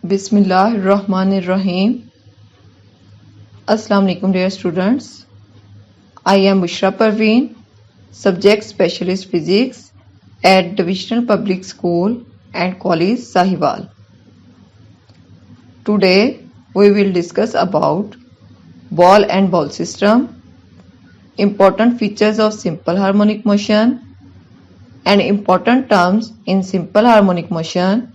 Bismillahirrahmanirrahim. Assalamu alaikum dear students. I am Bushra Parveen, Subject Specialist Physics at Divisional Public School and College Sahiwal. Today we will discuss about ball and ball system, important features of simple harmonic motion and important terms in simple harmonic motion,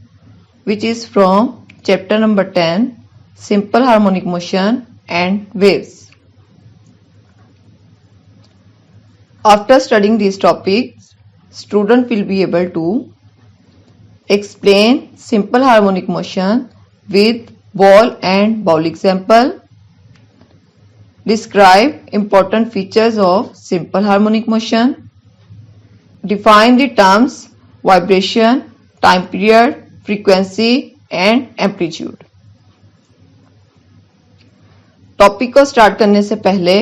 which is from chapter number 10, Simple Harmonic Motion and Waves. After studying these topics, student will be able to explain simple harmonic motion with ball and ball example, describe important features of simple harmonic motion, define the terms vibration, time period, frequency and amplitude. Topic को start करने से पहले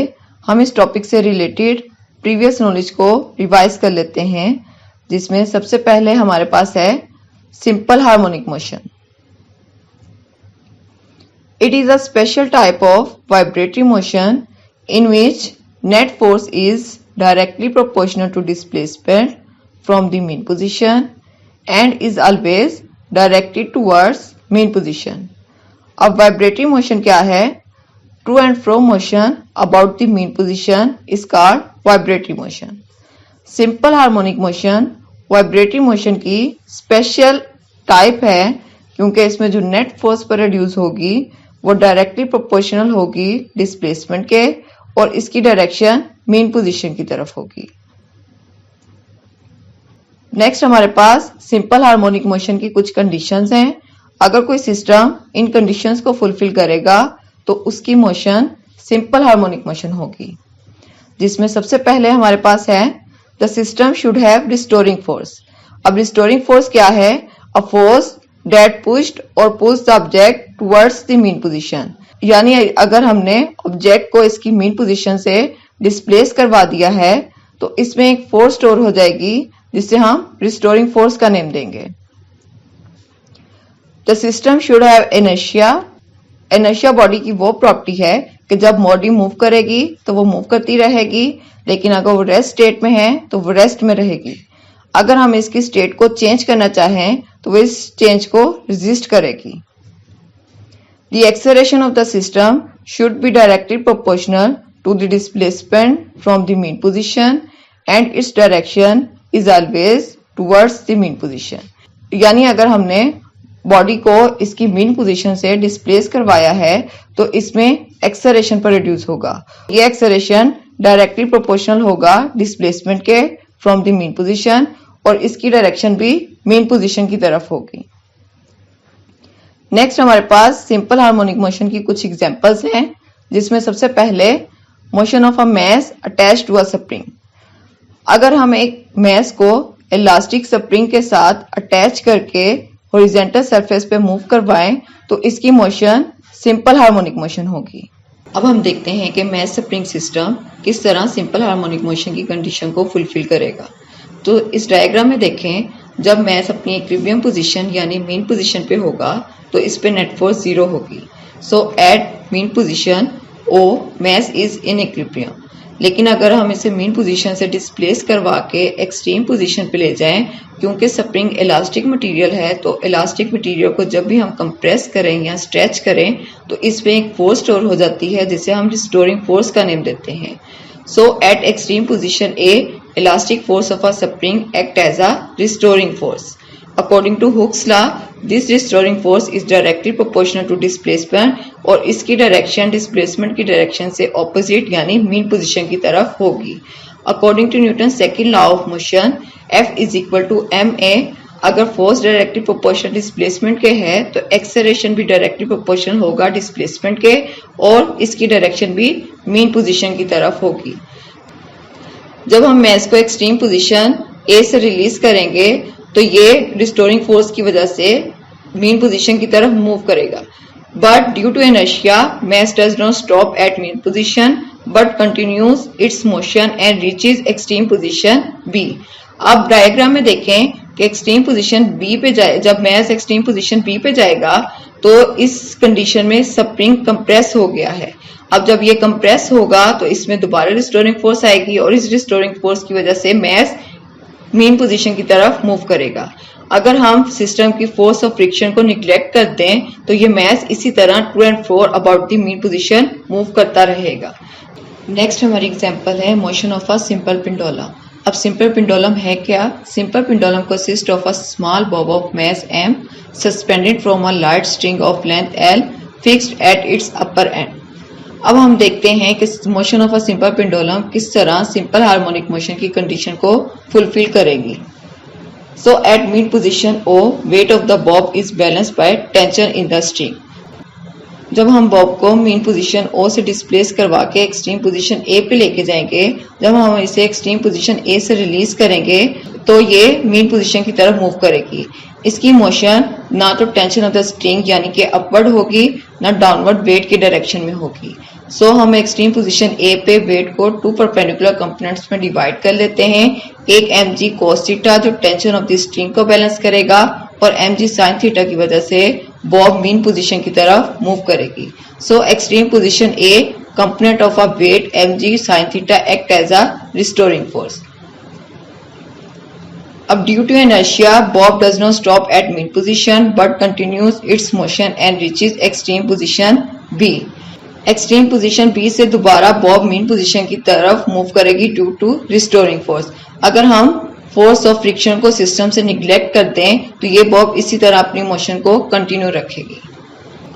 हम इस topic से related previous knowledge को revise कर लेते हैं, जिसमें सबसे पहले हमारे पास है simple harmonic motion. It is a special type of vibratory motion in which net force is directly proportional to displacement from the mean position and is always directed towards mean position. अब vibratory motion क्या है? To and fro motion about the mean position is called vibratory motion. Simple harmonic motion vibratory motion की special type है, क्योंकि इसमें जो net force produce होगी वो डायरेक्टली प्रोपोर्शनल होगी डिस्प्लेसमेंट के, और इसकी डायरेक्शन मीन पोजिशन की तरफ होगी। नेक्स्ट हमारे पास सिंपल हार्मोनिक मोशन की कुछ कंडीशंस हैं। अगर कोई सिस्टम इन कंडीशंस को फुलफिल करेगा तो उसकी मोशन सिंपल हार्मोनिक मोशन होगी, जिसमें सबसे पहले हमारे पास है the system should have restoring force. अब रिस्टोरिंग फोर्स क्या है? अ फोर्स दैट पुश्ड और push the object towards the mean position. यानी अगर हमने ऑब्जेक्ट को इसकी मीन पोजीशन से डिस्प्लेस करवा दिया है तो इसमें एक फोर्स स्टोर हो जाएगी, जिसे हम रिस्टोरिंग फोर्स का नेम देंगे। The system should have inertia. Inertia body की वो प्रॉपर्टी है कि जब बॉडी मूव करेगी तो वो मूव करती रहेगी, लेकिन अगर वो रेस्ट स्टेट में है तो वो रेस्ट में रहेगी। अगर हम इसकी स्टेट को चेंज करना चाहें तो वो इस चेंज को रेजिस्ट करेगी। The acceleration of the system should be directly proportional to the displacement from the mean position and its direction is always towards the mean position. यानी अगर हमने बॉडी को इसकी मीन पोजीशन से डिस्प्लेस करवाया है तो इसमें एक्सेलरेशन प्रोड्यूस होगा। ये एक्सेलरेशन डायरेक्टली प्रोपोर्शनल होगा डिस्प्लेसमेंट के फ्रॉम द मीन पोजीशन, और इसकी डायरेक्शन भी मीन पोजीशन की तरफ होगी। नेक्स्ट हमारे पास सिंपल हार्मोनिक मोशन की कुछ एग्जांपल्स हैं, जिसमें सबसे पहले motion of a mass attached to a spring. अगर हम एक मैस को इलास्टिक स्प्रिंग के साथ अटैच करके हॉरिजॉन्टल सरफेस पे मूव करवाएं तो इसकी मोशन सिंपल हार्मोनिक मोशन होगी। अब हम देखते हैं कि मैस स्प्रिंग सिस्टम किस तरह सिंपल हार्मोनिक मोशन की कंडीशन को फुलफिल करेगा। तो इस डायग्राम में देखें, जब मैस अपनी इक्विलिब्रियम पोजीशन यानी मीन पोजीशन पे होगा तो इस पे नेट फोर्स 0 होगी। So at mean position O mass is in equilibrium. लेकिन अगर हम इसे मीन पोजीशन से डिस्प्लेस करवा के एक्सट्रीम पोजीशन पे ले जाएं, क्योंकि स्प्रिंग इलास्टिक मटेरियल है, तो इलास्टिक मटेरियल को जब भी हम कंप्रेस करें या स्ट्रेच करें तो इसमें एक फोर्स स्टोर हो जाती है, जिसे हम रिस्टोरिंग फोर्स का नेम देते हैं। So at extreme position a elastic force of a spring act as a restoring force. According to Hooke's law, this restoring force is directly proportional to displacement, और इसकी डायरेक्शन डिस्प्लेसमेंट की direction से opposite यानी mean position की तरफ होगी। According to Newton's second law of motion, F is equal to ma। अगर force directly proportional displacement के है तो एक्सेलरेशन भी डायरेक्टली प्रोपोर्शनल होगा डिस्प्लेसमेंट के, और इसकी डायरेक्शन भी मीन पोजीशन की तरफ होगी। जब हम मैस को एक्सट्रीम पोजीशन ए से रिलीज करेंगे तो ये रिस्टोरिंग फोर्स की वजह से मीन पोजीशन की तरफ मूव करेगा। But due to inertia, mass does not stop at mean position but continues its motion and reaches extreme position B. अब डायग्राम में देखें कि एक्सट्रीम पोजीशन बी पे जाए, जब मैस एक्सट्रीम पोजीशन बी पे जाएगा तो इस कंडीशन में स्प्रिंग कंप्रेस हो गया है। अब जब ये कंप्रेस होगा तो इसमें दोबारा रिस्टोरिंग फोर्स आएगी और इस रिस्टोरिंग फोर्स की वजह से मैस मीन पोजीशन की तरफ मूव करेगा। अगर हम सिस्टम की फोर्स ऑफ फ्रिक्शन को निग्लेक्ट कर दें तो ये मैस इसी तरह to and fro about the mean position move करता रहेगा। नेक्स्ट हमारी एग्जांपल है motion of a simple pendulum. अब सिंपल पेंडुलम है क्या? Simple pendulum consists of a small bob of mass m suspended from a light string of length l fixed at its upper end। अब हम देखते हैं कि motion of a simple pendulum किस तरह सिंपल हार्मोनिक मोशन की condition को fulfil करेगी। So at mean position O, weight of the bob is balanced by tension in the string। जब हम बॉब को मीन पोजीशन O से डिस्प्लेस करवा के एक्सट्रीम पोजीशन A पे लेके जाएंगे, जब हम इसे एक्सट्रीम पोजीशन A से रिलीज करेंगे तो ये मीन पोजीशन की तरफ मूव करेगी। इसकी मोशन ना तो टेंशन ऑफ द स्ट्रिंग यानी कि अपवर्ड होगी, ना डाउनवर्ड वेट की डायरेक्शन में होगी। सो हम एक्सट्रीम पोजीशन A पे वेट को टू परपेंडिकुलर कंपोनेंट्स में डिवाइड कर लेते हैं। एक mg cos थीटा जो टेंशन ऑफ द स्ट्रिंग को बैलेंस करेगा और mg sin थीटा की वजह से बॉब मीन पोजीशन की तरफ मूव करेगी। So extreme position A component of a weight mg sin theta act as a restoring force. अब due to inertia, bob does not stop at mean position but continues its motion and reaches extreme position B। Extreme position B से दोबारा Bob mean position की तरफ move करेगी due to restoring force. अगर हम force of friction को system से neglect कर दें तो ये बॉब इसी तरह अपनी मोशन को कंटिन्यू रखेगी।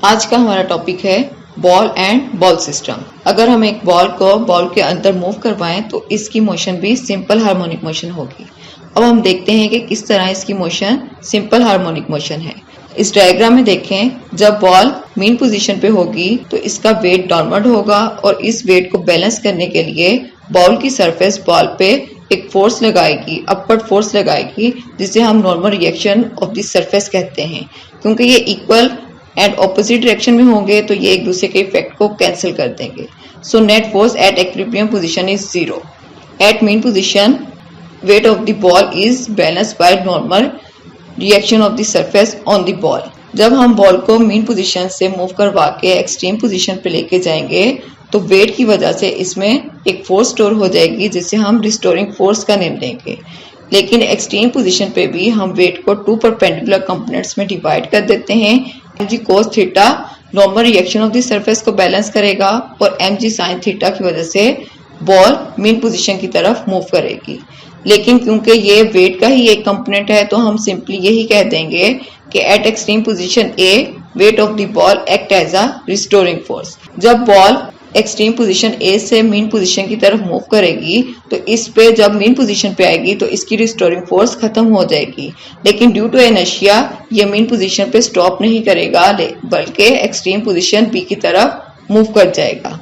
आज का हमारा टॉपिक है बॉल एंड बॉल सिस्टम। अगर हम एक बॉल को बॉल के अंदर मूव करवाएं तो इसकी मोशन भी सिंपल हार्मोनिक मोशन होगी। अब हम देखते हैं कि किस तरह इसकी मोशन सिंपल हार्मोनिक मोशन है। इस डायग्राम में देखें, जब बॉल मीन पोजीशन पे होगी तो इसका वेट डाउनवर्ड होगा और इस वेट को बैलेंस करने के लिए बॉल की सरफेस बॉल पे एक फोर्स लगाएगी, अपवर्ड फोर्स लगाएगी, जिसे हम normal reaction of the surface कहते हैं। क्योंकि ये इक्वल एंड ऑपोजिट डायरेक्शन में होंगे तो ये एक दूसरे के इफेक्ट को कैंसिल कर देंगे। So net force at equilibrium position is 0। At mean position weight of the ball is balanced by normal reaction of the surface on the ball। जब हम बॉल को मीन पोजीशन से मूव करवा के extreme position पे लेके जाएंगे तो वेट की वजह से इसमें एक फोर्स स्टोर हो जाएगी जिसे हम रिस्टोरिंग फोर्स का नेम देंगे। लेकिन एक्सट्रीम पोजीशन पे भी हम वेट को टू परपेंडिकुलर कंपोनेंट्स में डिवाइड कर देते हैं। mg cos theta normal reaction of the surface को बैलेंस करेगा और mg sin थीटा की वजह से बॉल मीन पोजीशन की तरफ मूव करेगी। लेकिन क्योंकि ये वेट का ही एक कंपोनेंट है तो हम सिंपली यही कह देंगे कि at extreme position A weight of the ball act as a restoring force. जब बॉल एक्सट्रीम पोजीशन A से मीन पोजीशन की तरफ मूव करेगी तो इस पे जब मीन पोजीशन पे आएगी तो इसकी रिस्टोरिंग फोर्स खत्म हो जाएगी। लेकिन ड्यू टू इनर्शिया ये मीन पोजीशन पे स्टॉप नहीं करेगा बल्कि एक्सट्रीम पोजीशन B की तरफ मूव कर जाएगा।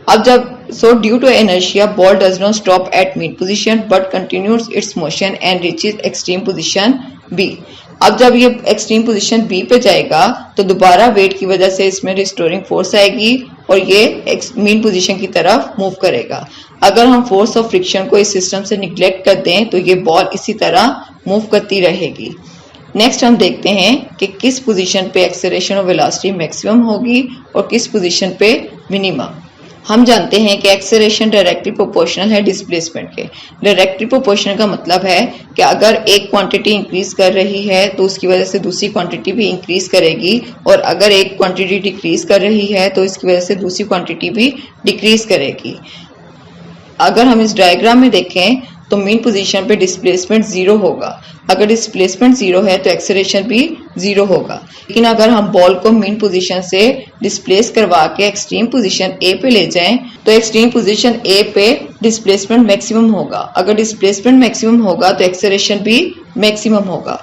अब जब due to inertia ball does not stop at mean position but continues its motion and reaches extreme position B। अब जब ये एक्सट्रीम पोजीशन B पे जाएगा तो दोबारा वेट की वजह से इसमें रिस्टोरिंग फोर्स आएगी और ये मीन पोजीशन की तरफ मूव करेगा। अगर हम फोर्स ऑफ फ्रिक्शन को इस सिस्टम से निग्लेक्ट कर दें तो ये बॉल इसी तरह मूव करती रहेगी। नेक्स्ट हम देखते हैं कि किस पोजीशन पे एक्सेलरेशन और वेलोसिटी मैक्सिमम होगी और किस पोजीशन पे मिनिमम। हम जानते हैं कि एक्सेलरेशन डायरेक्टली प्रोपोर्शनल है डिस्प्लेसमेंट के। डायरेक्टली प्रोपोर्शनल का मतलब है कि अगर एक क्वांटिटी इंक्रीज कर रही है तो उसकी वजह से दूसरी क्वांटिटी भी इंक्रीज करेगी और अगर एक क्वांटिटी डिक्रीज कर रही है तो इसकी वजह से दूसरी क्वांटिटी भी डिक्रीज करेगी। अगर हम इस डायग्राम में देखें तो मीन पोजीशन पे डिस्प्लेसमेंट 0 होगा। अगर डिस्प्लेसमेंट 0 है तो एक्सेलरेशन भी 0 होगा। लेकिन अगर हम बॉल को मीन पोजीशन से डिस्प्लेस करवा के एक्सट्रीम पोजीशन A पे ले जाएं तो एक्सट्रीम पोजीशन A पे डिस्प्लेसमेंट मैक्सिमम होगा। अगर डिस्प्लेसमेंट मैक्सिमम होगा तो एक्सेलरेशन भी मैक्सिमम होगा।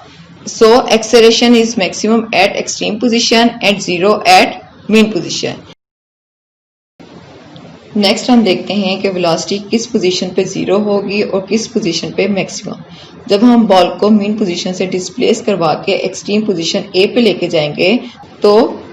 So acceleration is maximum at extreme position and 0 at mean position. Next हम देखते हैं कि वेलोसिटी किस पोजीशन पे 0 होगी और किस पोजीशन पे मैक्सिमम। जब हम बॉल को मीन पोजीशन से डिस्प्लेस करवा के एक्सट्रीम पोजीशन A पे लेके जाएंगे तो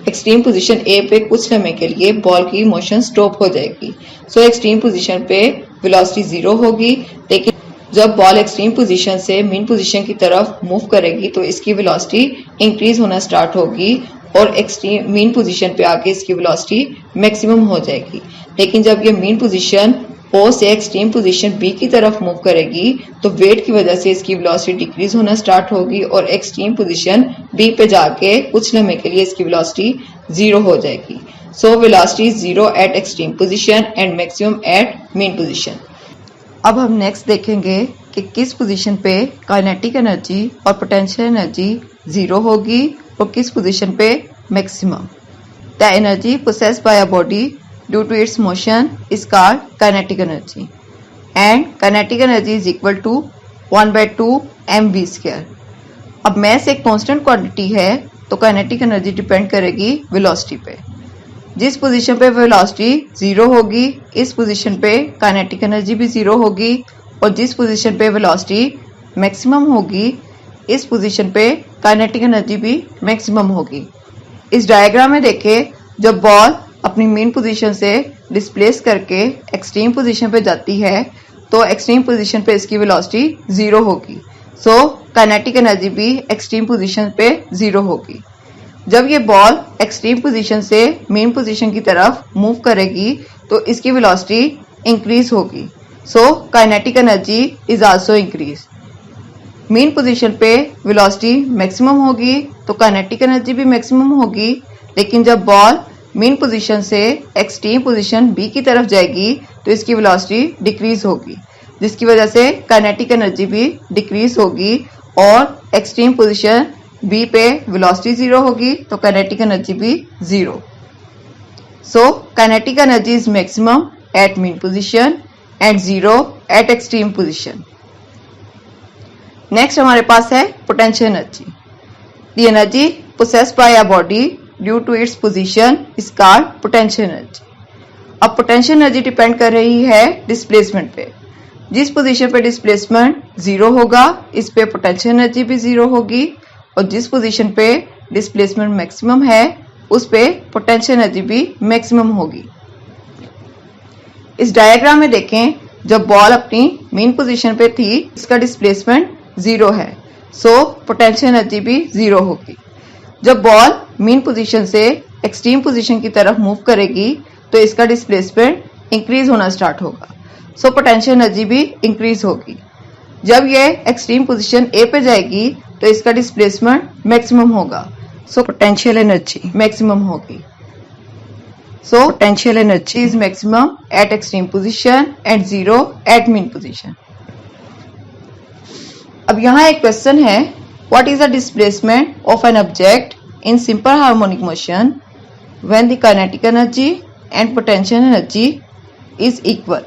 एक्सट्रीम पोजीशन A पे कुछ समय के लिए बॉल की मोशन स्टॉप हो जाएगी। सो एक्सट्रीम पोजीशन पे वेलोसिटी 0 होगी। लेकिन जब बॉल एक्सट्रीम पोजीशन से मीन पोजीशन की तरफ मूव करेगी तो इसकी वेलोसिटी इंक्रीज होना स्टार्ट होगी और एक्सट्रीम मीन पोजीशन पे आके इसकी वेलोसिटी मैक्सिमम हो जाएगी। लेकिन जब ये मीन पोजीशन ओ से एक्सट्रीम पोजीशन बी की तरफ मूव करेगी तो वेट की वजह से इसकी वेलोसिटी डिक्रीज होना स्टार्ट होगी और एक्सट्रीम पोजीशन बी पे जाके कुछ लम्हे के लिए इसकी वेलोसिटी 0 हो जाएगी। So velocity 0 at extreme position and maximum at mean position. अब हम नेक्स्ट देखेंगे कि किस पोजीशन पे काइनेटिक एनर्जी और पोटेंशियल एनर्जी 0 होगी और किस पोजीशन पे maximum. The energy possessed by a body due to its motion is called kinetic energy and kinetic energy is equal to 1/2 mv²। अब मैस एक कांस्टेंट क्वांटिटी है तो काइनेटिक एनर्जी डिपेंड करेगी velocity पे। जिस पोजीशन पे velocity 0 होगी इस पोजीशन पे काइनेटिक एनर्जी भी 0 होगी और जिस पोजीशन पे वेलोसिटी मैक्सिमम होगी इस पोजीशन पे काइनेटिक एनर्जी भी मैक्सिमम होगी। इस डायग्राम में देखें, जब बॉल अपनी मेन पोजीशन से डिस्प्लेस करके एक्सट्रीम पोजीशन पे जाती है तो एक्सट्रीम पोजीशन पे इसकी वेलोसिटी 0 होगी। सो काइनेटिक एनर्जी भी एक्सट्रीम पोजीशन पे 0 होगी। जब ये बॉल एक्सट्रीम पोजीशन से मेन पोजीशन की तरफ मूव करेगी तो इसकी वेलोसिटी इंक्रीज होगी। सो kinetic energy is also increase. Main position पे वेलोसिटी मैक्सिमम होगी तो काइनेटिक एनर्जी भी मैक्सिमम होगी। लेकिन जब बॉल मेन पोजीशन से एक्सट्रीम पोजीशन बी की तरफ जाएगी तो इसकी वेलोसिटी डिक्रीज होगी, जिसकी वजह से काइनेटिक एनर्जी भी डिक्रीज होगी और एक्सट्रीम पोजीशन बी पे वेलोसिटी 0 होगी तो काइनेटिक एनर्जी भी 0। So kinetic energy is maximum at mean position and 0 at extreme position. Next हमारे पास है potential energy. The energy possessed by a body due to its position is called potential energy. अब potential energy depend कर रही है displacement पे। जिस position पे डिस्प्लेसमेंट 0 होगा इस पे पोटेंशियल एनर्जी भी 0 होगी और जिस पोजीशन पे डिस्प्लेसमेंट मैक्सिमम है उस पे पोटेंशियल एनर्जी भी मैक्सिमम होगी। इस डायग्राम में देखें, जब बॉल अपनी मेन पोजीशन पे थी इसका डिस्प्लेसमेंट 0 है, सो पोटेंशियल एनर्जी भी 0 होगी। जब बॉल मेन पोजीशन से एक्सट्रीम पोजीशन की तरफ मूव करेगी तो इसका डिस्प्लेसमेंट इंक्रीज होना स्टार्ट होगा, सो पोटेंशियल एनर्जी भी इंक्रीज होगी। जब ये एक्सट्रीम पोजीशन ए पे जाएगी तो इसका डिस्प्लेसमेंट मैक्सिमम होगा, सो पोटेंशियल एनर्जी मैक्सिमम होगी। So potential energy is maximum at extreme position and 0 at mean position. अब यहाँ एक क्वेश्चन है, what is the displacement of an object in simple harmonic motion when the kinetic energy and potential energy is equal.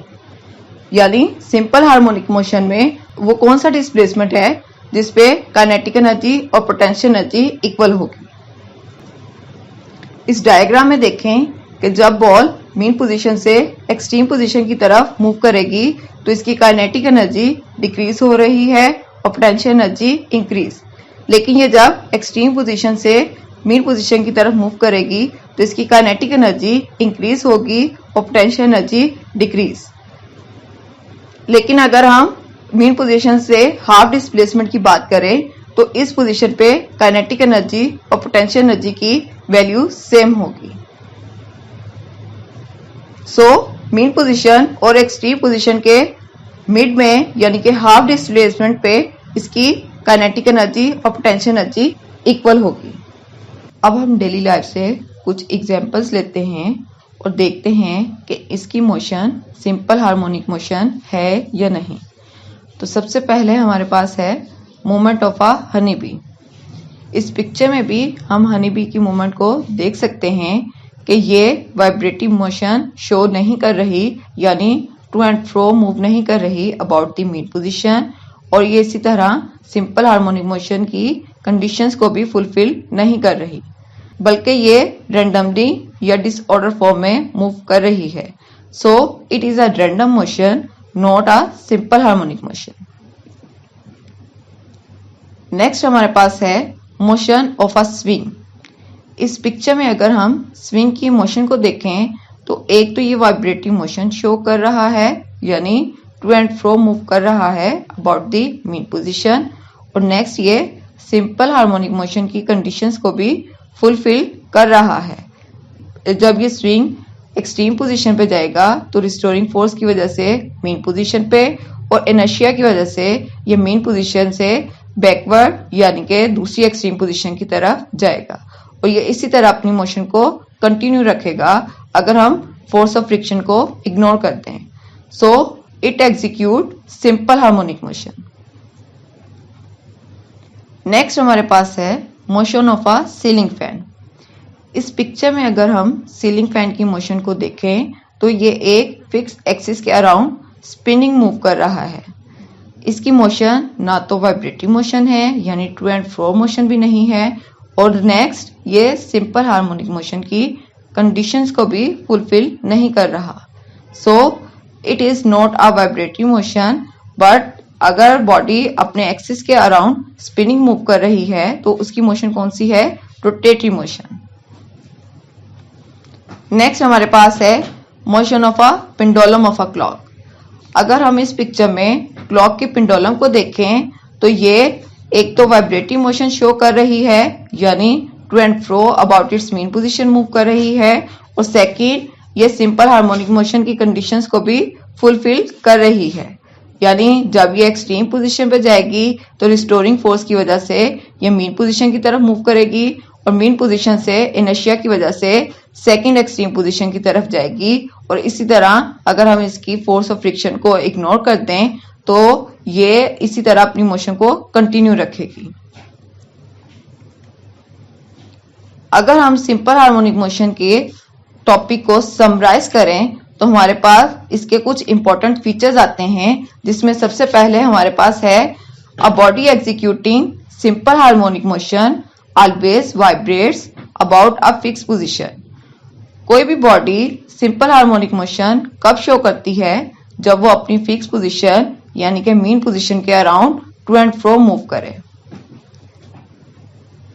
यानी simple harmonic motion में वो कौन सा displacement है जिसपे काइनेटिक एनर्जी और पोटेंशियल एनर्जी इक्वल होगी। इस डायग्राम में देखें कि जब बॉल मेन पोजीशन से एक्सट्रीम पोजीशन की तरफ मूव करेगी तो इसकी काइनेटिक एनर्जी डिक्रीज हो रही है और पोटेंशियल एनर्जी इंक्रीज। लेकिन ये जब एक्सट्रीम पोजीशन से मेन पोजीशन की तरफ मूव करेगी तो इसकी काइनेटिक एनर्जी इंक्रीज होगी और पोटेंशियल एनर्जी डिक्रीज। लेकिन अगर हम मेन पोजीशन से हाफ डिस्प्लेसमेंट की बात करें तो इस पोजीशन पे काइनेटिक एनर्जी और पोटेंशियल एनर्जी की वैल्यू सेम होगी। सो मेन पोजीशन और एक्सट्रीम पोजीशन के मिड में यानी कि हाफ डिस्प्लेसमेंट पे इसकी काइनेटिक एनर्जी और पोटेंशियल एनर्जी इक्वल होगी। अब हम डेली लाइफ से कुछ एग्जांपल्स लेते हैं और देखते हैं कि इसकी मोशन सिंपल हार्मोनिक मोशन है या नहीं। तो सबसे पहले हमारे पास है movement of a honey bee. इस पिक्चर में भी हम हनी बी की मूवमेंट को देख सकते हैं कि ये वाइब्रेटिव मोशन शो नहीं कर रही, यानी टू एंड फ्रो मूव नहीं कर रही अबाउट द मीन पोजीशन, और ये इसी तरह सिंपल हार्मोनिक मोशन की कंडीशंस को भी फुलफिल नहीं कर रही, बल्कि ये रैंडमली या डिसऑर्डर फॉर्म में मूव कर रही है। सो it is a random motion, not a simple harmonic motion. Next हमारे पास है मोशन ऑफ अ स्विंग। इस पिक्चर में अगर हम स्विंग की मोशन को देखें तो एक तो ये वाइब्रेटिव मोशन शो कर रहा है, यानी टू एंड फ्रो मूव कर रहा है अबाउट द मीन पोजीशन। और नेक्स्ट ये सिंपल हार्मोनिक मोशन की कंडीशंस को भी फुलफिल कर रहा है। जब ये स्विंग एक्सट्रीम पोजीशन पे जाएगा तो रिस्टोरिंग फोर्स की वजह से मीन पोजीशन पे और इनर्शिया की वजह से ये मीन पोजीशन से बैकवर्ड यानी कि दूसरी एक्सट्रीम पोजीशन की तरफ जाएगा और ये इसी तरह अपनी मोशन को कंटिन्यू रखेगा अगर हम फोर्स ऑफ फ्रिक्शन को इग्नोर करते हैं। So it execute simple harmonic motion. Next हमारे पास है motion of a ceiling fan. इस पिक्चर में अगर हम सीलिंग फैन की मोशन को देखें तो ये एक फिक्स एक्सिस के अराउंड स्पिनिंग मूव कर रहा है। इसकी मोशन ना तो वाइब्रेटरी मोशन है यानी टू एंड फ्रो मोशन भी नहीं है और नेक्स्ट ये सिंपल हार्मोनिक मोशन की कंडीशंस को भी फुलफिल नहीं कर रहा। सो it is not a vibratory motion but अगर बॉडी अपने एक्सिस के अराउंड स्पिनिंग मूव कर रही है तो उसकी मोशन कौन सी है? Rotatory motion. नेक्स्ट हमारे पास है motion of a pendulum of a clock. अगर हम इस पिक्चर में क्लॉक के पेंडुलम को देखें तो ये एक तो वाइब्रेटरी मोशन शो कर रही है यानी to and fro about its mean position move कर रही है और सेकंड ये सिंपल हार्मोनिक मोशन की कंडीशंस को भी फुलफिल कर रही है यानी जब ये एक्सट्रीम पोजीशन पे जाएगी तो रिस्टोरिंग फोर्स की वजह से ये मीन पोजीशन की तरफ मूव करेगी और मीन पोजीशन से इनर्शिया की वजह से सेकंड एक्सट्रीम पोजीशन की तरफ जाएगी और इसी तरह अगर हम इसकी फोर्स ऑफ फ्रिक्शन को इग्नोर कर दें तो ये इसी तरह अपनी मोशन को कंटिन्यू रखेगी। अगर हम सिंपल हार्मोनिक मोशन के टॉपिक को समराइज करें तो हमारे पास इसके कुछ इंपॉर्टेंट फीचर्स आते हैं जिसमें सबसे पहले हमारे पास है a body executing simple harmonic motion always vibrates about a fix position. कोई भी बॉडी सिंपल हार्मोनिक मोशन कब शो करती है? जब वो अपनी फिक्स पोजीशन यानी कि मीन पोजीशन के around to and fro move करे।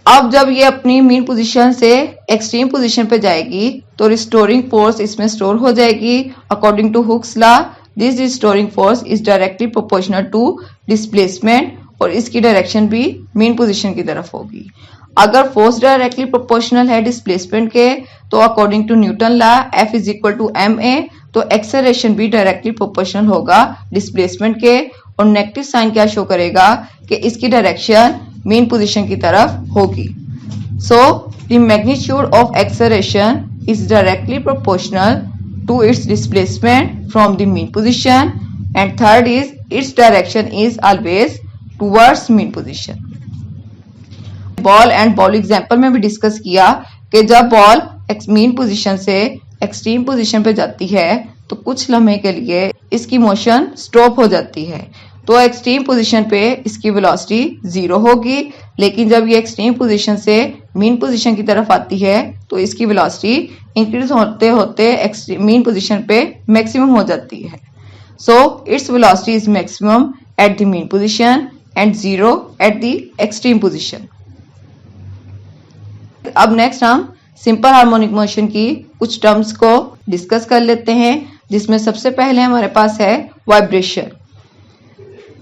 अब जब ये अपनी मीन पोजीशन से एक्सट्रीम पोजीशन पे जाएगी तो रिस्टोरिंग फोर्स इसमें स्टोर हो जाएगी। According to Hooke's law this restoring force is directly proportional to displacement और इसकी डायरेक्शन भी मीन पोजीशन की तरफ होगी। अगर फोर्स डायरेक्टली प्रोपोर्शनल है डिस्प्लेसमेंट के तो according to Newton law F is equal to ma तो एक्सेलरेशन भी डायरेक्टली प्रोपोर्शनल होगा डिस्प्लेसमेंट के और नेगेटिव साइन क्या शो करेगा कि इसकी डायरेक्शन मीन पोजीशन की तरफ होगी। So the magnitude of acceleration is directly proportional to its displacement from the mean position and third is its direction is always towards mean position. Ball and ball example में भी discuss किया कि जब ball mean position से extreme position पे जाती है तो कुछ लम्हे के लिए इसकी मोशन स्टॉप हो जाती है तो एक्सट्रीम पोजीशन पे इसकी वेलोसिटी 0 होगी लेकिन जब ये एक्सट्रीम पोजीशन से मीन पोजीशन की तरफ आती है तो इसकी वेलोसिटी इंक्रीज होते होते मीन पोजीशन पे मैक्सिमम हो जाती है। So its velocity is maximum at the mean position and 0 at the extreme position. अब नेक्स्ट हम सिंपल हार्मोनिक मोशन की कुछ टर्म्स को डिस्कस कर लेते हैं जिसमें सबसे पहले हमारे पास है वाइब्रेशन।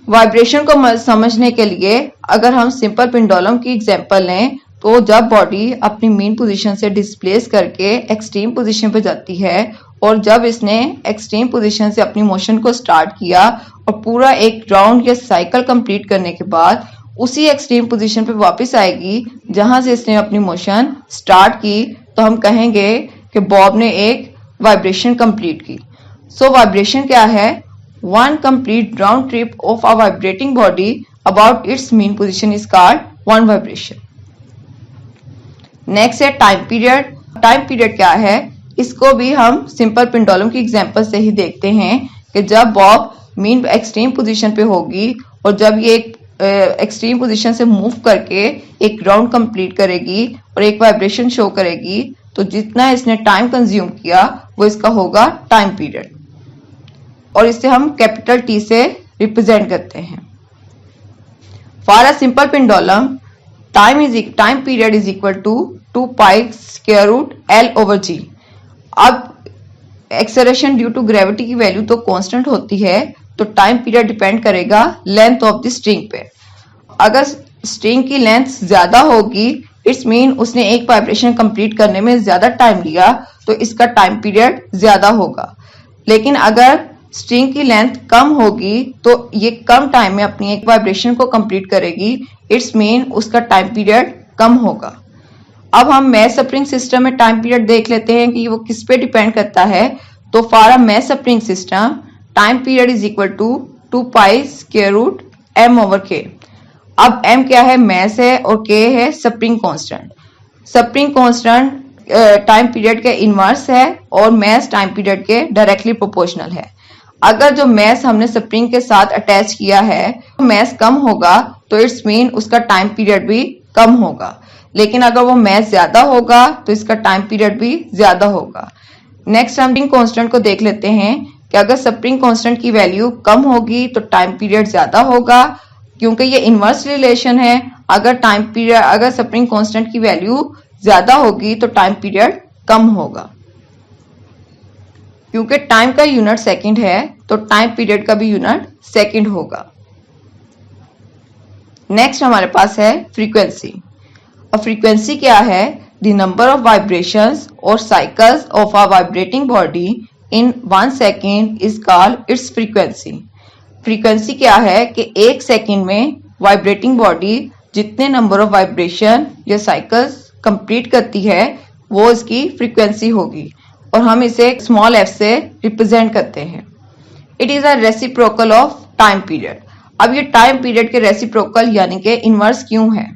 वाइब्रेशन को समझने के लिए अगर हम सिंपल पेंडुलम की एग्जांपल लें तो जब बॉडी अपनी मीन पोजीशन से डिस्प्लेस करके एक्सट्रीम पोजीशन पे जाती है और जब इसने एक्सट्रीम पोजीशन से अपनी मोशन को स्टार्ट किया और पूरा एक राउंड या साइकिल कंप्लीट करने के बाद उसी एक्सट्रीम पोजीशन पे वापस आएगी जहां से इसने अपनी मोशन स्टार्ट की तो हम कहेंगे कि बॉब ने एक वाइब्रेशन कंप्लीट की। सो वाइब्रेशन क्या है? One complete round trip of a vibrating body about its mean position is called one vibration. Next है टाइम पीरियड। टाइम पीरियड क्या है? इसको भी हम सिंपल पेंडुलम की एग्जांपल से ही देखते हैं कि जब बॉब मीन एक्सट्रीम पोजीशन पे होगी और जब ये एक एक्सट्रीम पोजीशन से मूव करके एक राउंड कंप्लीट करेगी और एक वाइब्रेशन शो करेगी तो जितना इसने टाइम कंज्यूम किया वो इसका होगा टाइम पीरियड और इसे हम कैपिटल T से रिप्रेजेंट करते हैं। For a simple pendulum time period is equal to 2 pi square root L over G। अब एक्सेलरेशन ड्यू टू ग्रेविटी की वैल्यू तो कांस्टेंट होती है तो टाइम पीरियड डिपेंड करेगा लेंथ ऑफ द स्ट्रिंग पे। अगर स्ट्रिंग की लेंथ ज्यादा होगी, इट्स मीन उसने एक वाइब्रेशन कंप्लीट करने में ज्यादा टाइम लिया, तो इसका टाइम पीरियड ज्यादा होगा। लेकिन अगर स्ट्रिंग की लेंथ कम होगी तो ये कम टाइम में अपनी एक वाइब्रेशन को कंप्लीट करेगी, इट्स मीन उसका टाइम पीरियड कम होगा। अब हम मैथ स्प्रिंग सिस्टम में टाइम पीरियड देख लेते हैं कि वो किस पे डिपेंड करता है। तो for a mass spring system time period is equal to 2 pi square root m over k। अब m क्या है, मैस है, और k है spring constant. Spring constant time period के इनवर्स है और मैस टाइम पीरियड के डायरेक्टली प्रोपोर्शनल है। अगर जो मैस हमने स्प्रिंग के साथ अटैच किया है मैस कम होगा, तो इट्स मीन उसका टाइम पीरियड भी कम होगा। लेकिन अगर वो मैस ज्यादा होगा तो इसका टाइम पीरियड भी ज्यादा होगा। नेक्स्ट हम स्प्रिंग कांस्टेंट को देख लेते हैं कि अगर स्प्रिंग कांस्टेंट की वैल्यू कम होगी तो टाइम पीरियड ज्यादा होगा, क्योंकि ये इनवर्स रिलेशन है। अगर स्प्रिंग कांस्टेंट की वैल्यू ज्यादा होगी तो टाइम पीरियड कम होगा। क्योंकि टाइम का यूनिट सेकंड है तो टाइम पीरियड का भी यूनिट सेकंड होगा। नेक्स्ट हमारे पास है फ्रीक्वेंसी। और फ्रीक्वेंसी क्या है, द नंबर ऑफ वाइब्रेशंस और cycles of a vibrating body in 1 second is called it's frequency. Frequency क्या है कि 1 सेकेंड में वाइब्रेटिंग बॉडी जितने नंबर ऑफ वाइब्रेशन या साइकिल्स कंप्लीट करती है वो इसकी फ्रीक्वेंसी होगी, और हम इसे स्मॉल f से रिप्रेजेंट करते हैं। It is a reciprocal of time period. अब ये टाइम पीरियड के रेसिप्रोकल यानी कि इनवर्स क्यों है।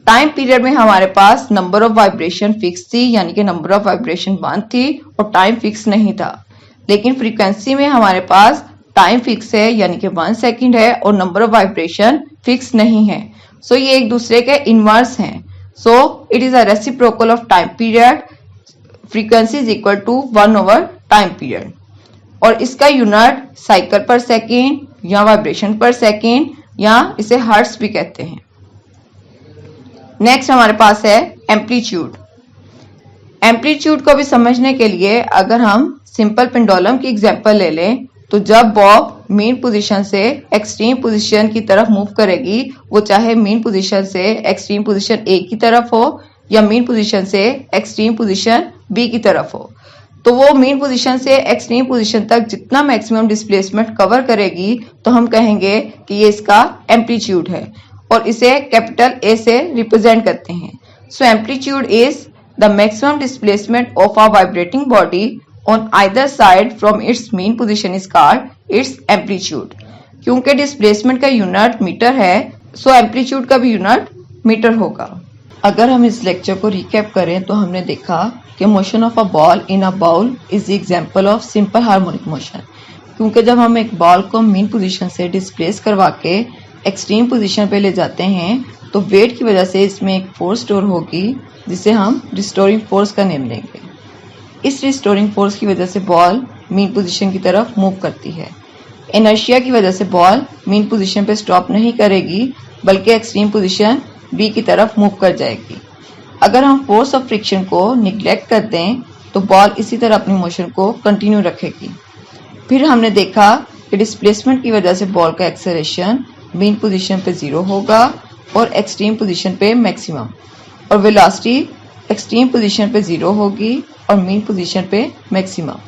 टाइम पीरियड में हमारे पास नंबर ऑफ वाइब्रेशन फिक्स थी, यानी कि नंबर ऑफ वाइब्रेशन 1 थी और टाइम फिक्स नहीं था। लेकिन फ्रीक्वेंसी में हमारे पास टाइम फिक्स है, यानी कि 1 सेकेंड है, और नंबर ऑफ वाइब्रेशन फिक्स नहीं है। सो ये एक दूसरे के इनवर्स हैं। So it is a reciprocal of time period. Frequency is equal to 1 over time period, और इसका यूनिट साइकिल पर सेकेंड या वाइब्रेशन पर सेकेंड या इसे हर्ट्ज भी कहते हैं। नेक्स्ट हमारे पास है एम्पलीट्यूड। एम्पलीट्यूड को भी समझने के लिए अगर हम सिंपल पेंडुलम की एग्जांपल ले लें, तो जब बॉब मीन पोजीशन से एक्सट्रीम पोजीशन की तरफ मूव करेगी, वो चाहे मीन पोजीशन से एक्सट्रीम पोजीशन ए की तरफ हो या मीन पोजीशन से एक्सट्रीम पोजीशन बी की तरफ हो, तो वो मीन पोजीशन से एक्सट्रीम पोजीशन तक जितना मैक्सिमम डिस्प्लेसमेंट कवर करेगी तो हम कहेंगे कि ये इसका एम्पलीट्यूड है, और इसे कैपिटल ए से रिप्रेजेंट करते हैं। So amplitude is the maximum displacement of a vibrating body on either side from its mean position is called its amplitude. क्योंकि डिस्प्लेसमेंट का यूनिट मीटर है, सो एम्पलीट्यूड का भी यूनिट मीटर होगा। अगर हम इस लेक्चर को रिकैप करें तो हमने देखा कि motion of a ball in a bowl is the example of simple harmonic motion. क्योंकि जब हम एक बॉल को मीन पोजीशन से डिस्प्लेस करवा के एक्सट्रीम पोजीशन पे ले जाते हैं तो वेट की वजह से इसमें एक फोर्स स्टोर होगी जिसे हम रिस्टोरिंग फोर्स का नेम लेंगे। इस रिस्टोरिंग फोर्स की वजह से बॉल मीन पोजीशन की तरफ मूव करती है। इनर्शिया की वजह से बॉल मीन पोजीशन पे स्टॉप नहीं करेगी बल्कि एक्सट्रीम पोजीशन बी की तरफ मूव कर जाएगी। अगर हम फोर्स ऑफ फ्रिक्शन को निग्लेक्ट कर दें तो बॉल इसी तरह अपनी मोशन को कंटिन्यू रखेगी। फिर हमने देखा कि डिस्प्लेसमेंट की वजह से बॉल का एक्सेलरेशन मीन पोजीशन पे 0 होगा और एक्सट्रीम पोजीशन पे मैक्सिमम, और वेलोसिटी एक्सट्रीम पोजीशन पे 0 होगी और मीन पोजीशन पे मैक्सिमम।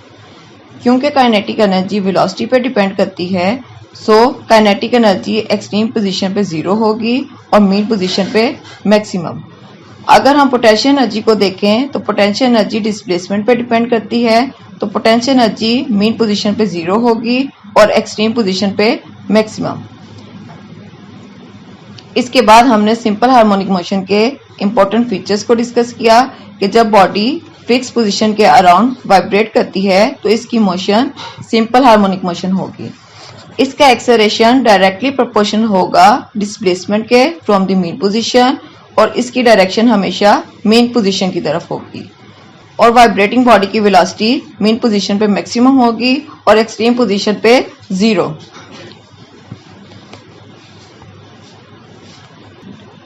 क्योंकि काइनेटिक एनर्जी वेलोसिटी पे डिपेंड करती है, सो काइनेटिक एनर्जी एक्सट्रीम पोजीशन पे 0 होगी और मीन पोजीशन पे मैक्सिमम। अगर हम पोटेंशियल एनर्जी को देखें तो पोटेंशियल एनर्जी डिस्प्लेसमेंट पे डिपेंड करती है, तो पोटेंशियल एनर्जी मीन पोजीशन पे 0 होगी और एक्सट्रीम पोजीशन पे मैक्सिमम। इसके बाद हमने सिंपल हार्मोनिक मोशन के इंपॉर्टेंट फीचर्स को डिस्कस किया कि जब बॉडी फिक्स पोजीशन के अराउंड वाइब्रेट करती है तो इसकी मोशन सिंपल हार्मोनिक मोशन होगी। इसका एक्सेलरेशन डायरेक्टली प्रोपोर्शनल होगा डिस्प्लेसमेंट के फ्रॉम द मीन पोजीशन, और इसकी डायरेक्शन हमेशा मेन पोजीशन की तरफ होगी। और वाइब्रेटिंग बॉडी की वेलोसिटी मीन पोजीशन पे मैक्सिमम होगी और एक्सट्रीम पोजीशन पे 0।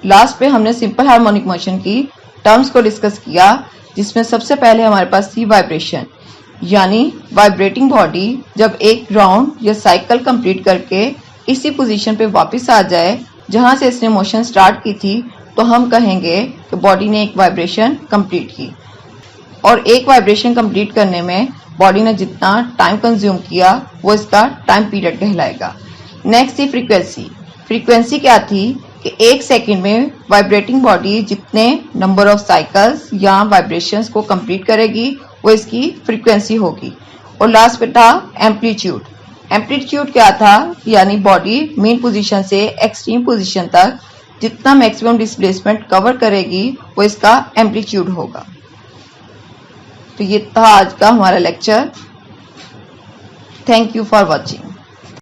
लास्ट पे हमने सिंपल हार्मोनिक मोशन की टर्म्स को डिस्कस किया, जिसमें सबसे पहले हमारे पास थी वाइब्रेशन। यानी वाइब्रेटिंग बॉडी जब एक राउंड या साइकिल कंप्लीट करके इसी पोजीशन पे वापस आ जाए जहां से इसने मोशन स्टार्ट की थी, तो हम कहेंगे कि बॉडी ने एक वाइब्रेशन कंप्लीट की। और एक वाइब्रेशन कंप्लीट करने में बॉडी ने जितना टाइम कंज्यूम किया वो इसका टाइम पीरियड कहलाएगा। नेक्स्ट थी फ्रीक्वेंसी। फ्रीक्वेंसी क्या थी कि एक सेकंड में वाइब्रेटिंग बॉडी जितने नंबर ऑफ साइकिल्स या वाइब्रेशंस को कंप्लीट करेगी वो इसकी फ्रीक्वेंसी होगी। और लास्ट पे था एम्पलीट्यूड। एम्पलीट्यूड क्या था, यानी बॉडी मेन पोजीशन से एक्सट्रीम पोजीशन तक जितना मैक्सिमम डिस्प्लेसमेंट कवर करेगी वो इसका एम्पलीट्यूड होगा। तो ये था आज का हमारा lecture. Thank you for watching.